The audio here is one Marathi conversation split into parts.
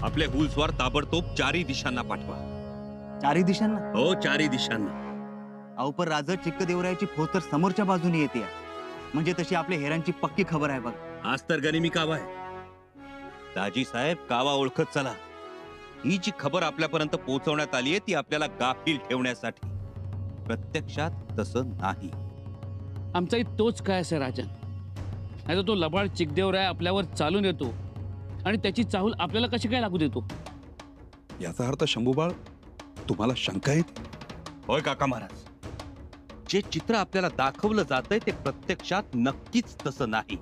आपले हुलस्वार ताबडतोब चारी दिशांना पाठवा. चारी दिशांना? हो, चारी दिशांना. अहो पण राजा चिक्कदेवरायाची फौज तर समोरच्या बाजूने येते. म्हणजे तशी आपल्या हेरांची पक्की खबर आहे बघ. आज तर गनिमी कावा आहे. दाजी साहेब, कावा ओळखत चला. ही जी खबर आपल्यापर्यंत पोहोचवण्यात आली आहे ती आपल्याला गाफील ठेवण्यासाठी. प्रत्यक्षात तसं नाही. आमचाही तोच काय असे राजन. नाही तर तो लबाड चिकदेवराय आपल्यावर चालून येतो आणि त्याची चाहूल आपल्याला कशी काय लागू देतो. याचा अर्थ शंभूबाळ तुम्हाला शंका येते? होय काका महाराज, जे चित्र आपल्याला दाखवलं जातंय ते प्रत्यक्षात नक्कीच तसं नाही.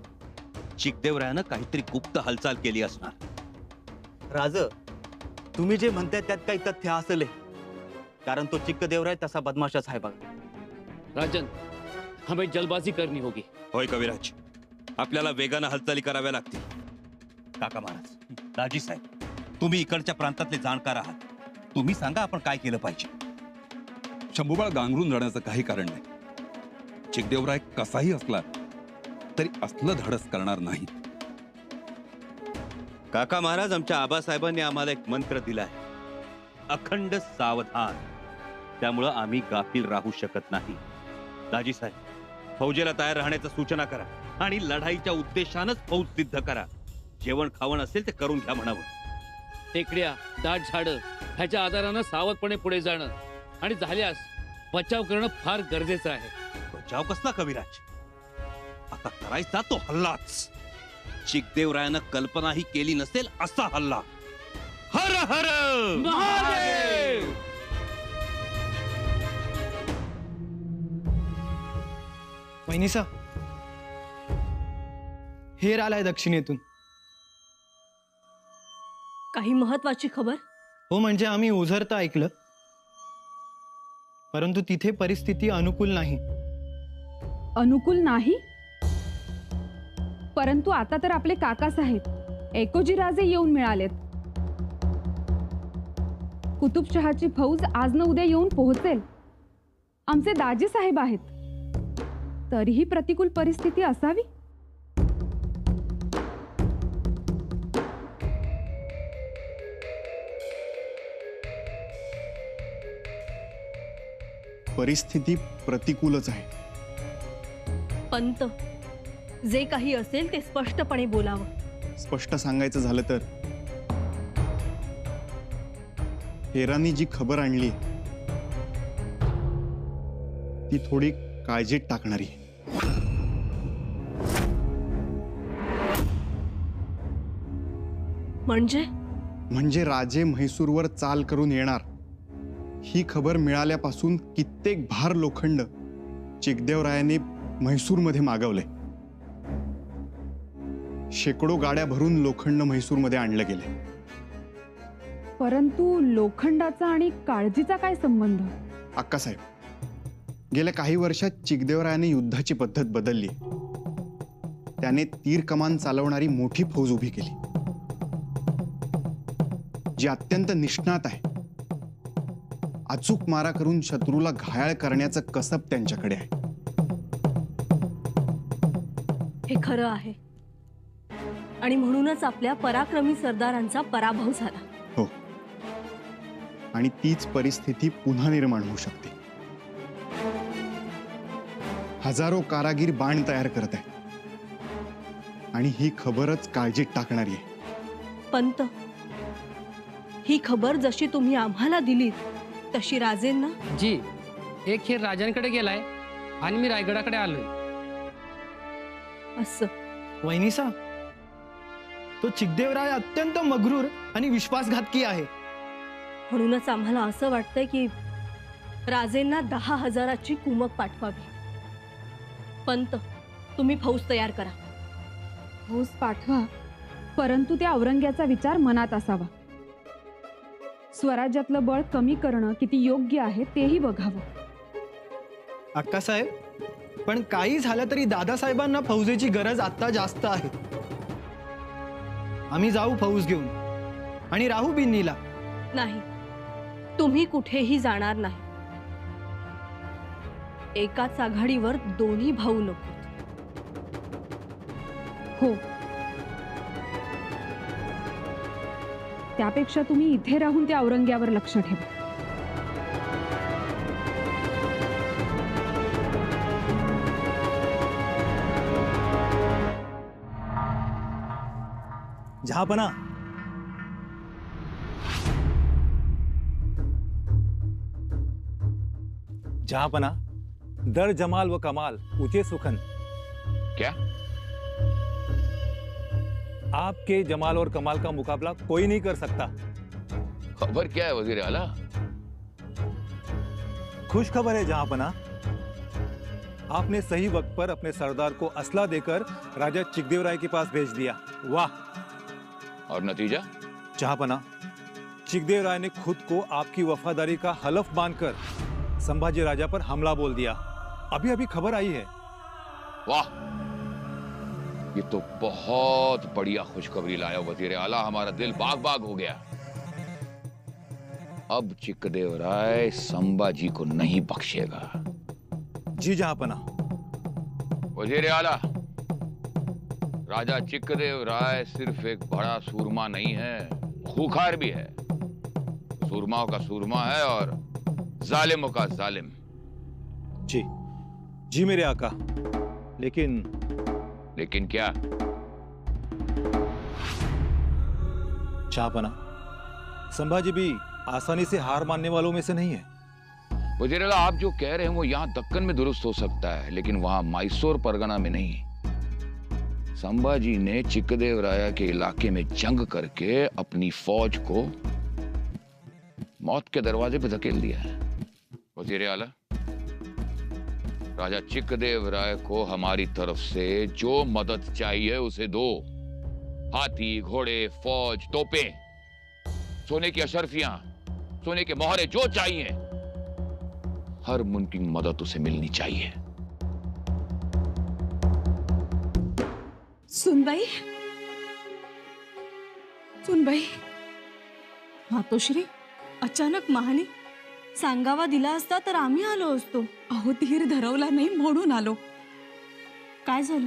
चिकदेवरायानं काहीतरी गुप्त हालचाल केली असणार. राज, तुम्ही जे म्हणताय त्यात काही तथ्य असेल, कारण तो चिक्कदेवराय तसा बदमाशच आहे बघ. राजन, हमें जल्दबाजी करनी होगी. होय कविराज, आपल्याला वेगानं हालचाली कराव्या लागतील. काका महाराज, दाजी साहेब, तुम्ही इकडच्या प्रांतातले जाणकार आहात. तुम्ही सांगा आपण काय केलं पाहिजे. शंभूबाळ गांगरून जाण्याचं काही कारण नाही. चिकदेवराय कसाही असला तरी असलं धाडस करणार नाही. काका महाराज, आमच्या आबासाहेबांनी आम्हाला एक मंत्र दिलाय, अखंड सावधान. त्यामुळं आम्ही गाफील राहू शकत नाही. दाजी साहेब, फौजेला तयार राहण्याच्या सूचना करा आणि लढाईच्या उद्देशानंच फौज सिद्ध करा. जेवण खावण असेल ते करून घ्या म्हणावं. टेकड्या, दाट झाडं ह्याच्या आधारानं सावधपणे पुढे जाणं आणि झाल्यास बचाव करणं फार गरजेचं आहे. बचाव कसला कविराज? आता करायचा तो हल्लाच. चिकदेवरायानं कल्पनाही केली नसेल असा हल्ला. हर हर महादेव! वहिनीसा, हेर आलाय दक्षिणेतून. काही महत्वाची खबर? हो, म्हणजे आम्ही ओझरता ऐकलं, परंतु तिथे परिस्थिती अनुकूल नाही. अनुकूल नाही? परंतु आता तर आपले काकासाहेब एकोजी राजे येऊन मिळालेत. कुतुबशहाची फौज आज न उद्या येऊन पोहोचेल. आमचे दाजी साहेब आहेत. तरीही प्रतिकूल परिस्थिती असावी? परिस्थिती प्रतिकूलच आहे. पंत, जे काही असेल ते स्पष्टपणे बोलावं. स्पष्ट सांगायचं झालं तर हेरांनी जी खबर आणली ती थोडी काळजीत टाकणारी. म्हणजे राजे म्हैसूरवर चाल करून येणार ही खबर मिळाल्यापासून कित्येक भार लोखंड चिकदेवरायाने म्हैसूरमध्ये मागवले. शेकडो गाड्या भरून लोखंड म्हैसूरमध्ये आणलं गेले. परंतु लोखंडाचा आणि काळजीचा काय संबंध? अक्कासाहेब, गेल्या काही वर्षात चिकदेवरायाने युद्धाची पद्धत बदलली. त्याने तीर कमान चालवणारी मोठी फौज उभी केली, जी अत्यंत निष्णात आहे. अचूक मारा करून शत्रूला घायाळ करण्याचं कसब त्यांच्याकडे आहे. हे खरं आहे आणि म्हणूनच आपल्या पराक्रमी सरदारांचा पराभव झाला. हो, आणि तीच परिस्थिती पुन्हा निर्माण होऊ शकते. हजारो कारागीर बाण तयार करत आहेत आणि ही खबरच काळजीत टाकणारी आहे. पंत, ही खबर जशी तुम्ही आम्हाला दिलीत तशी राजेंना? जी, एक खेर राजांकडे गेलाय आणि मी रायगडाकडे आलोय. असं? वहिनीसा, तो चिकदेवराय अत्यंत मगरूर आणि विश्वासघातकी आहे. म्हणूनच आम्हाला असं वाटतंय की राजेंना 10,000ची कुमक पाठवावी. पंत, तुम्ही फौज तयार करा. फौज पाठवा, परंतु त्या औरंग्याचा विचार मनात असावा. स्वराज्यातलं बळ कमी करणं किती योग्य आहे तेही बघावं. अक्कासाहेब, पण काही झालं तरी दादासाहेबांना फौजेची गरज आता जास्त आहे. आम्ही जाऊ फौज घेऊन आणि राहू बिन्नीला. नाही, तुम्ही कुठेही जाणार नाही. एकाच आघाडीवर दोन्ही भाऊ नको. हो, त्यापेक्षा तुम्ही इथे राहून त्या औरंग्यावर लक्ष ठेवा. जहापना, जहापना, दर जमाल व कमाल ऊंचे सुखन. क्या? आपके जमाल और कमाल का मुकाबला कोई नहीं कर सकता. खबर क्या है वजीर आला? खुश खबर है जहापना, आपने सही वक्त पर अपने सरदार को असला देकर राजा चिकदेव राय के पास भेज दिया. वाह. और नतीजा? जहापना, चिकदेव राय ने खुद को आपकी वफादारी का हलफ मानकर संभाजी राजा पर हमला बोल दिया. अभी अभी खबर आई है. वाह, ये तो बहुत बढ़िया खुशखबरी लाया वजीर आला. हमारा दिल बाग बाग हो गया. अब चिकदेव राय संभाजी को नहीं बख्शेगा. जी जहापना. वजीर आला, राजा चिकदेव राय सिर्फ एक बड़ा सूरमा नहीं है, खूंखार भी है. सूरमाओं का सूरमा है और जालिमों का जालिम. जी जी मेरे आका. लेकिन क्या? जहापना, संभाजी भी आसानी से हार मानने वालों में से नहीं है. वजीर आला, आप जो कह रहे हैं वो यहाँ दक्कन में दुरुस्त हो सकता है, लेकिन वहां मैसूर परगना में नहीं. संभाजी ने चिकदेव राय के इलाके में जंग करके अपनी फौज को मौत के दरवाजे पर धकेल दिया है. वजीर आला, राजा चिकदेव राय को हमारी तरफ से जो मदद चाहिए उसे दो. हाथी, घोड़े, फौज, तोपें, सोने की अशर्फियां, सोने के मोहरे, जो चाहिए हर मुमकिन मदद उसे मिलनी चाहिए. सुनबाई, सुनबाई, मातोश्री, अचानक महाने सांगावा दिला असता तर आम्ही आलो असतो. अहो, धीर धरवला नाही म्हणून आलो. काय झालं?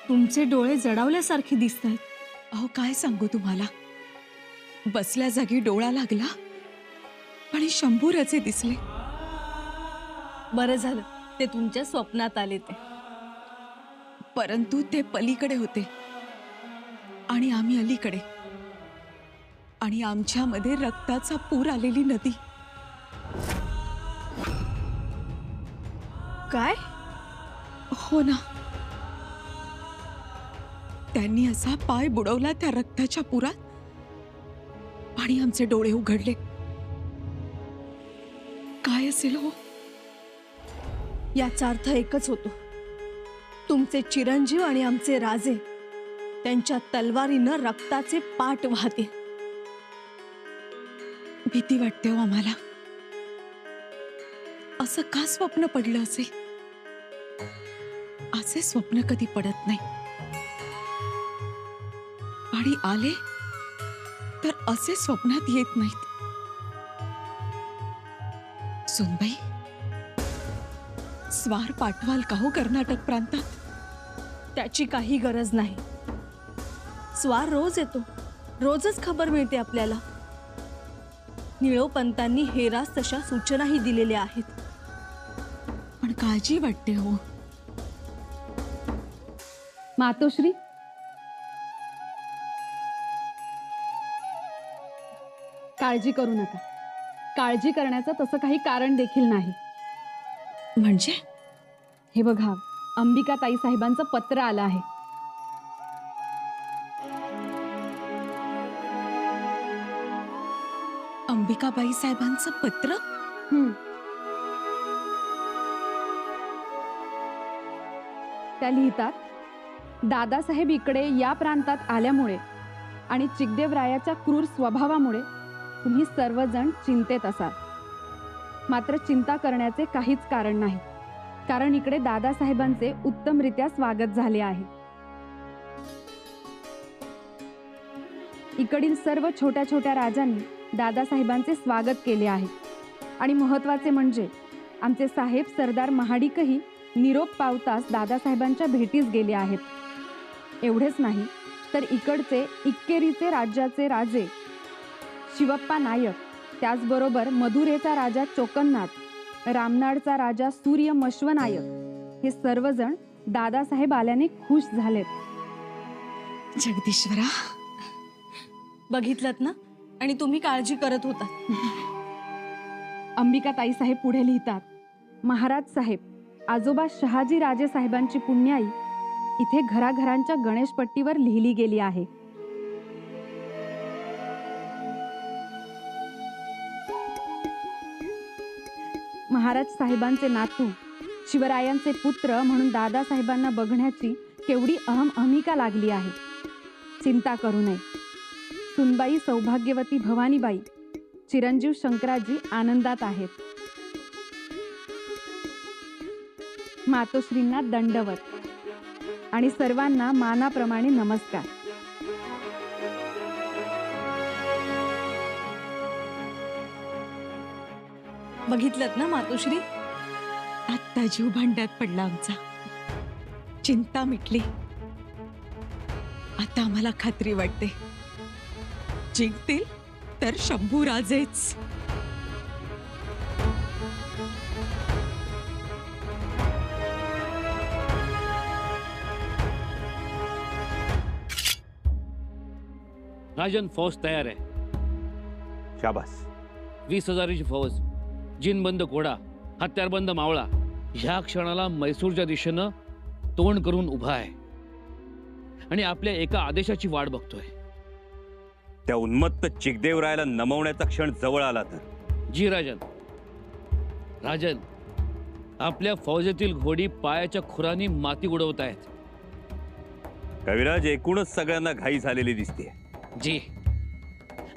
तुमचे डोळे जडावल्यासारखे दिसतायत. अहो, काय सांगू तुम्हाला, बसल्या जागी डोळा लागला आणि शंभूराचे दिसले. बरं झालं ते तुमच्या स्वप्नात आले ते. परंतु ते पलीकडे होते आणि आम्ही अलीकडे, आणि आमच्यामध्ये रक्ताचा पूर आलेली नदी. काय? हो ना, त्यांनी असा पाय बुडवला त्या रक्ताच्या पुरात आणि आमचे डोळे उघडले. काय असेल हो? याचा अर्थ एकच होतो, तुमचे चिरंजीव आणि आमचे राजे त्यांच्या तलवारीनं रक्ताचे पाट वाहते. भीती वाटते हो आम्हाला. असं का स्वप्न पडलं असेल? असे स्वप्न कधी पडत नाही, आणि आले तर असे स्वप्नात येत नाहीत. सुनबाई, स्वार पाठवाल का हो कर्नाटक प्रांतात? त्याची काही गरज नाही. स्वार रोज येतो, रोजच खबर मिळते आपल्याला. निळोपंतांनी हेरास तशा सूचनाही दिलेल्या आहेत. पण काळजी वाटते हो. मातोश्री, काळजी करू नका. काळजी करण्याचं तसं काही कारण देखील नाही. म्हणजे? हे बघा, अंबिकाताई साहेबांचं पत्र आलं आहे. अंबिकाबाई साहेबांचं पत्र? त्या लिहितात, दादासाहेब इकडे या प्रांतात आल्यामुळे आणि चिकदेवरायाच्या क्रूर स्वभावामुळे तुम्ही सर्वजण चिंतेत असाल. मात्र चिंता करण्याचे काहीच कारण नाही, कारण इकडे दादासाहेबांचे उत्तमरित्या स्वागत झाले आहे. इकडील सर्व छोट्या छोट्या राजांनी दादासाहेबांचे स्वागत केले आहे. आणि महत्त्वाचे म्हणजे आमचे साहेब सरदार महाडिकही निरोप पावताच दादासाहेबांच्या भेटीस गेले आहेत. एवढेच नाही तर इकडचे इक्केरीचे राज्याचे राजे शिवप्पा नायक, त्याचबरोबर मधुरेचा राजा चोकन्नाथ, रामनाडचा राजा सूर्य मश्वनायक हे सर्वजण दादासाहेब आल्याने खुश झालेत. जगदीश्वरा, बघितलं ना, आणि तुम्ही काळजी करत होता. अंबिकाताई साहेब पुढे लिहितात, महाराज साहेब, आजोबा शहाजी राजे साहेबांची पुण्याई इथे घराघरांच्या गणेशपट्टीवर लिहिली गेली आहे. महाराज साहेबांचे नातू, शिवरायांचे पुत्र म्हणून दादासाहेबांना बघण्याची केवढी अहमिका लागली आहे. चिंता करू नये. सुनबाई सौभाग्यवती भवानीबाई, चिरंजीव शंकराजी आनंदात आहेत. मातोश्रींना दंडवत आणि सर्वांना मानाप्रमाणे नमस्कार. बघितलं ना मातोश्री, आत्ता जीव भांड्यात पडला आमचा. चिंता मिटली. आता आम्हाला खात्री वाटते, जिंकतील तर शंभूराजेच. राजन, फौज तयार आहे. शाबास. 20,000ची फौज, जिनबंद घोडा, हत्यारबंद मावळा ह्या क्षणाला मैसूरच्या दिशेनं तोंड करून उभा आहे आणि आपल्या एका आदेशाची वाट बघतोय. त्या उन्मत्त चिकदेवरायाला नमवण्याचा क्षण जवळ आला तर. जी राजन. राजन, आपल्या फौजेतील घोडी पायाच्या खुरांनी माती उडवत आहेत. कविराज, एकूणच सगळ्यांना घाई झालेली दिसते. जी,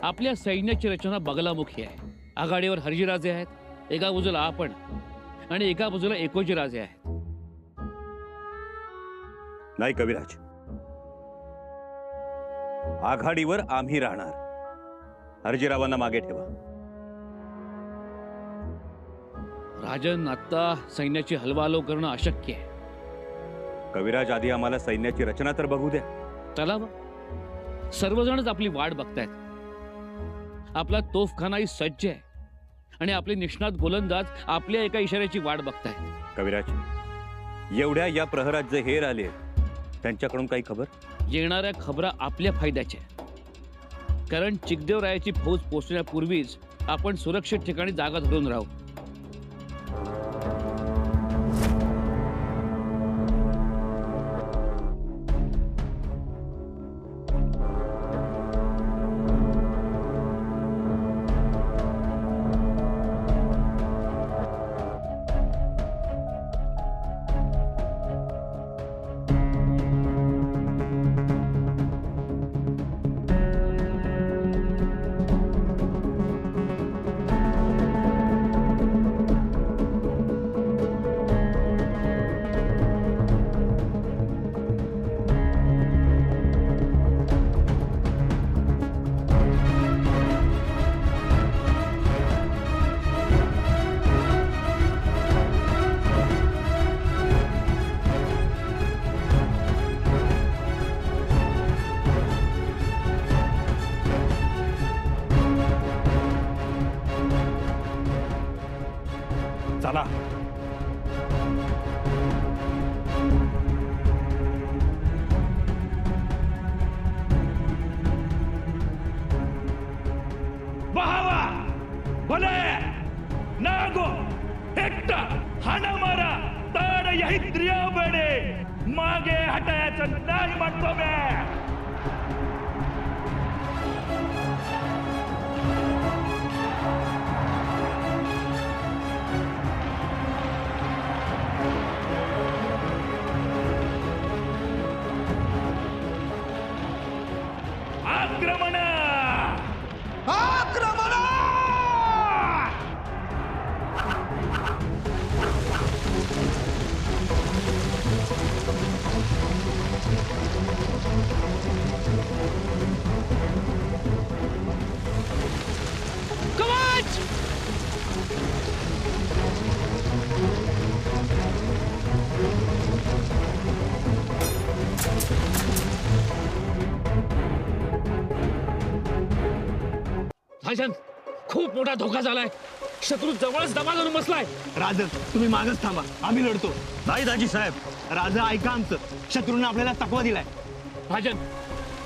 आपल्या सैन्याची रचना बगलामुखी आहे. आघाडीवर हरजीराजे आहेत, एका बाजूला आपण आणि एका बाजूला एकोजीराजे आहेत. नाही कविराज, आघाडीवर आम्ही राहणार. हरजीरावांना मागे ठेवा. राजन, आता सैन्याची हलवालो करणं अशक्य आहे. कविराज, आधी आम्हाला सैन्याची रचना तर बघू द्या. चला बा, सर्वजणच आपली वाट बघतायत. आपला तोफखानाही सज्ज आहे आणि आपले निष्णात गोलंदाज आपल्या एका इशाऱ्याची वाट बघतायत. कविराज, एवढ्या या प्रहरात जे हेर आले त्यांच्याकडून काही खबर? येणाऱ्या खबरा आपल्या फायद्याच्या, कारण चिकदेवरायाची फौज पोहोचण्यापूर्वीच आपण सुरक्षित ठिकाणी जागा धरून राहू. चला. बहावा, भले, नागो, एकटा, हाना मारा, तर यही त्रिया बेडे मागे हटायचं नाही म्हणतो मी. आक्रमण, आक्रमण. भाजन खूप मोठा धोका झालाय. शत्रू जवळच दबा धरून बसलाय. राज तुम्ही मागच थांबा, आम्ही लढतो. नाही दाजी साहेब, राजा ऐका आमचं, शत्रूने आपल्याला तकवा दिलाय. भाजन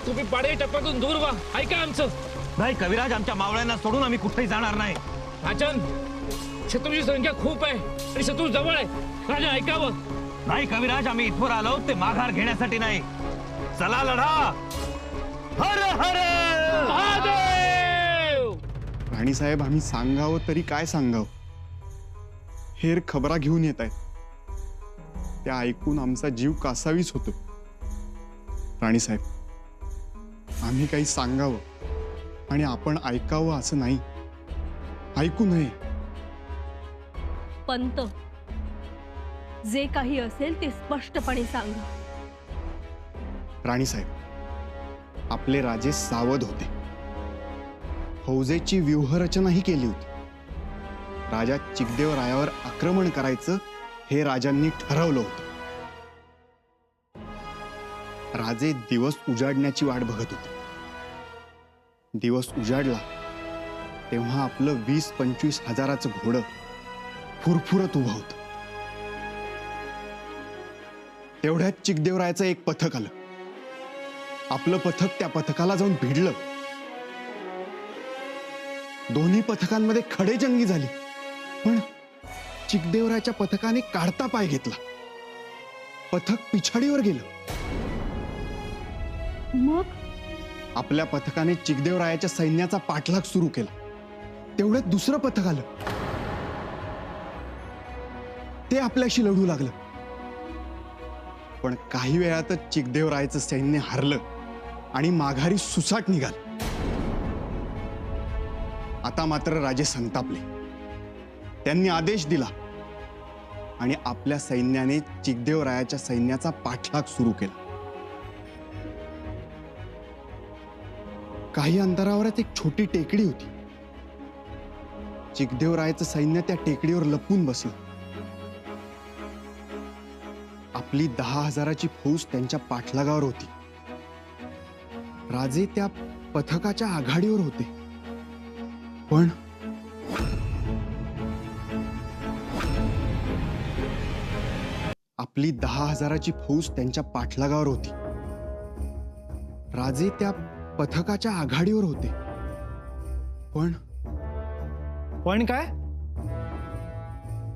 तुम्ही पाडे टप्प्यातून दूर व्हा, ऐका आमचं. नाही कविराज, आमच्या मावळ्यांना सोडून आम्ही कुठेही जाणार नाही. भाजन शत्रूची संख्या खूप आहे आणि शत्रू जवळ आहे. राजा ऐकावं. नाही कविराज, आम्ही इथवर आलो ते माघार घेण्यासाठी नाही. चला लढा. हर हर महादेव. राणीसाहेब, आम्ही सांगावं तरी काय सांगावं? हेर खबरा घेऊन येत आहेत, त्या ऐकून आमचा जीव कासावीस होतो. राणीसाहेब, आम्ही काही सांगावं आणि आपण ऐकावं असं नाही, ऐकू नये. पंत, जे काही असेल ते स्पष्टपणे सांगा. राणीसाहेब, आपले राजे सावध होते, फौजेची व्यूहरचनाही केली होती. राजा चिकदेवरायावर आक्रमण करायचं हे राजांनी ठरवलं होतं. राजे दिवस उजाडण्याची वाट बघत होते. दिवस उजाडला तेव्हा आपलं 20-25 हजाराचं घोडं फुरफुरत उभं होतं. तेवढ्यात चिकदेवरायाचं एक पथक आलं. आपलं पथक त्या पथकाला जाऊन भिडलं. दोन्ही पथकांमध्ये खडेजंगी झाली, पण चिकदेवरायाच्या पथकाने काढता पाय घेतला. पथक पिछाडीवर गेलं. मग आपल्या पथकाने चिकदेवरायाच्या सैन्याचा पाठलाग सुरू केला. तेवढ्यात दुसरं पथक आलं. ते आपल्याशी लढू लागलं, पण काही वेळातच चिकदेवरायाचं सैन्य हरलं आणि माघारी सुसाट निघाल. आता मात्र राजे संतापले. त्यांनी आदेश दिला आणि आपल्या सैन्याने चिकदेवरायाच्या सैन्याचा पाठलाग सुरू केला. काही अंतरावरच एक छोटी टेकडी होती. चिकदेवरायाचं सैन्य त्या टेकडीवर लपून बसलं. आपली 10,000ची फौज त्यांच्या पाठलागावर होती. राजे त्या पथकाच्या आघाडीवर होते, पण आपली 10,000ची फौज त्यांच्या पाठलागावर होती. राजे त्या पथकाच्या आघाडीवर होते, पण काय?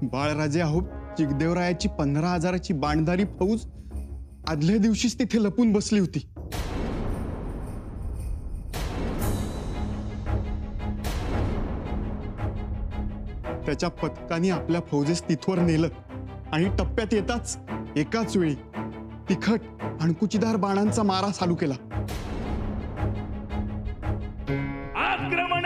बाळराजे आहो, चिकदेवरायाची 15,000ची बाणदारी फौज आदल्या दिवशीच तिथे लपून बसली होती. त्याच्या पथकाने आपल्या फौजेस तिथवर नेलं आणि टप्प्यात येताच एकाच वेळी तिखट अणकुचीदार बाणांचा मारा चालू केला. आक्रमण!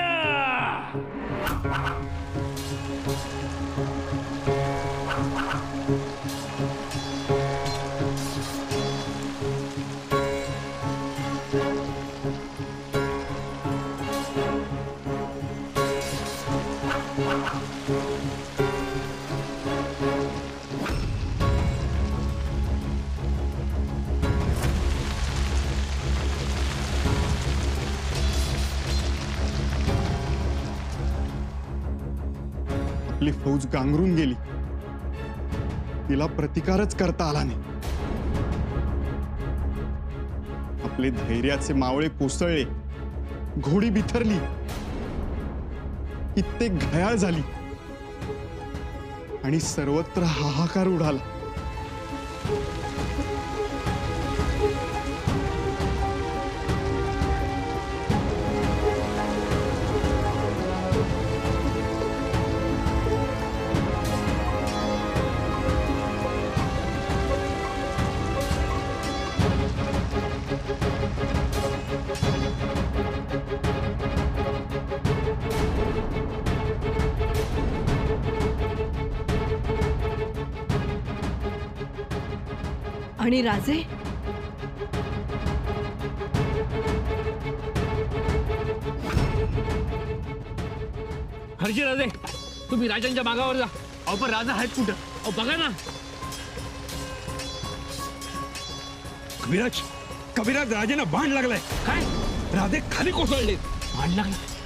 आपली फौज गांगरून गेली. तिला प्रतिकारच करता आला नाही. आपले धैर्याचे मावळे कोसळले, घोडी बिथरली, कित्येक घायाळ झाली आणि सर्वत्र हाहाकार उडाला. आणि राजे, हरजी राजे, तुम्ही राजांच्या मागावर जा. अहो पण राजा आहेत कुठं? अहो बघा ना. कविराज, कविराज, राजांना बाण लागलाय. काय? राजे खाली कोसळले. बाण लागला?